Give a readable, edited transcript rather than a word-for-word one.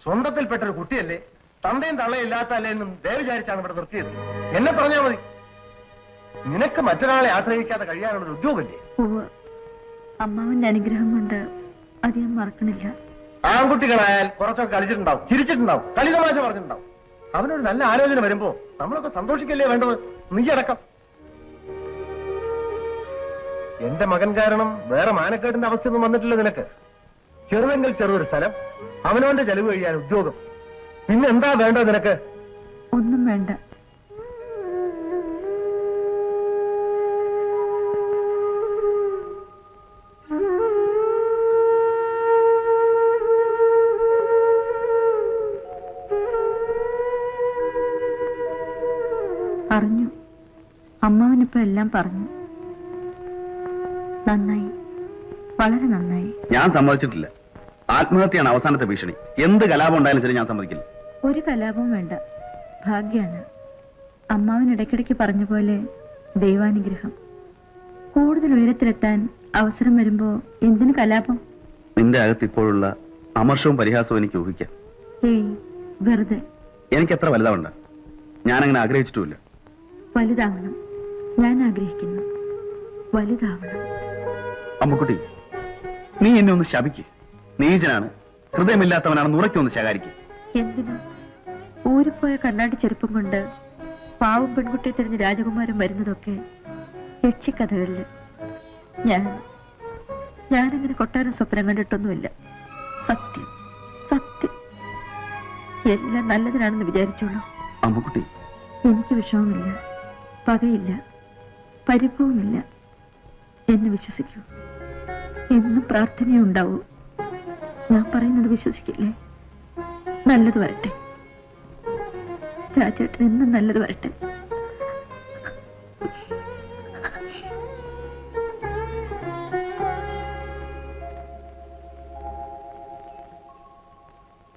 സ്വന്തത്തിൽപ്പെട്ട ഒരു കുട്ടിയല്ലേ, തന്തയും തള്ളയും ഇല്ലാത്തല്ലേ എന്നും ദയ വിചാരിച്ചാണ് ഇവിടെ നിർത്തിയത്. എന്നെ പറഞ്ഞാൽ മതി. നിനക്ക് മറ്റൊരാളെ ആശ്രയിക്കാതെ കഴിയാനുള്ളൊരു ഉദ്യോഗമില്ലേ? അമ്മാവന്റെ അനുഗ്രഹം കൊണ്ട് അത് ഞാൻ മറക്കണില്ല. ആൺകുട്ടികളായാൽ കുറച്ചൊക്കെ കളിച്ചിട്ടുണ്ടാവും, ചിരിച്ചിട്ടുണ്ടാവും, കളിതമാശ പറഞ്ഞിട്ടുണ്ടാവും. അവനൊരു നല്ല ആലോചന വരുമ്പോ നമ്മളൊക്കെ സന്തോഷിക്കല്ലേ വേണ്ടത്, നീ അടക്കം. എന്റെ മകൻ കാരണം വേറെ മാനക്കേടിന്റെ അവസ്ഥയൊന്നും വന്നിട്ടില്ല നിനക്ക്. ചെറുതെങ്കിൽ ചെറുതൊരു സ്ഥലം, അവനവന്റെ ചെലവ് കഴിയാൻ ഉദ്യോഗം, പിന്നെ എന്താ വേണ്ടത് നിനക്ക്? ഒന്നും വേണ്ട. പറഞ്ഞു, അമ്മാവനിപ്പോ എല്ലാം പറഞ്ഞു. നന്നായി, വളരെ നന്നായി. ഞാൻ സമ്മതിച്ചിട്ടില്ല. ആത്മഹത്യയാണ് അവസാനത്തെ ഭീഷണി. എന്ത് കലാപം ഉണ്ടായാലും ശരി ഞാൻ സമ്മതിക്കില്ല. ഒരു കലാപവും വേണ്ട, ഭാഗ്യാണ്. അമ്മാവൻ ഇടയ്ക്കിടയ്ക്ക് പറഞ്ഞ പോലെ ദൈവാനുഗ്രഹം. കൂടുതൽ ഉയരത്തിലെത്താൻ അവസരം വരുമ്പോ എന്തിനു കലാപം? നിന്റെ അകത്ത് ഇപ്പോഴുള്ള അമർഷവും പരിഹാസവും എനിക്ക് ഊഹിക്കാം. ഏയ് വെറുതെ. എനിക്ക് എത്ര വലുതാവണ്ട, ഞാനങ്ങനെ ആഗ്രഹിച്ചിട്ടുമില്ല. വലുതാവണം, ഞാൻ ആഗ്രഹിക്കുന്നു. വലുതാവണം. അമ്മുക്കുട്ടി, നീ എന്നെ ഒന്ന് ശപിക്ക്. നീചനാണ്, ഹൃദയമില്ലാത്തവനാണെന്ന് ഉറക്കൊന്ന് ശകാരിക്കും. എന്തിനു? ഊരിപ്പോയ കണ്ണാടി ചെറുപ്പം കൊണ്ട് പാവം പെൺകുട്ടിയെ തിരിഞ്ഞ് രാജകുമാരൻ വരുന്നതൊക്കെ യക്ഷിക്കഥകളില്. ഞാനങ്ങനെ കൊട്ടാരം സ്വപ്നം കണ്ടിട്ടൊന്നുമില്ല. സത്യം സത്യം, എല്ലാം നല്ലതിനാണെന്ന് വിചാരിച്ചോളൂ. അമ്മുക്കുട്ടി, എനിക്ക് വിഷമമില്ല, പകയില്ല, പരിഭവമില്ല. എന്നെ വിശ്വസിക്കൂ. എന്നും പ്രാർത്ഥനയുണ്ടാവൂ. ഞാൻ പറയുന്നത് വിശ്വസിക്കില്ലേ? നല്ലത് വരട്ടെ, രാജേട്ടൻ എന്നും നല്ലത് വരട്ടെ.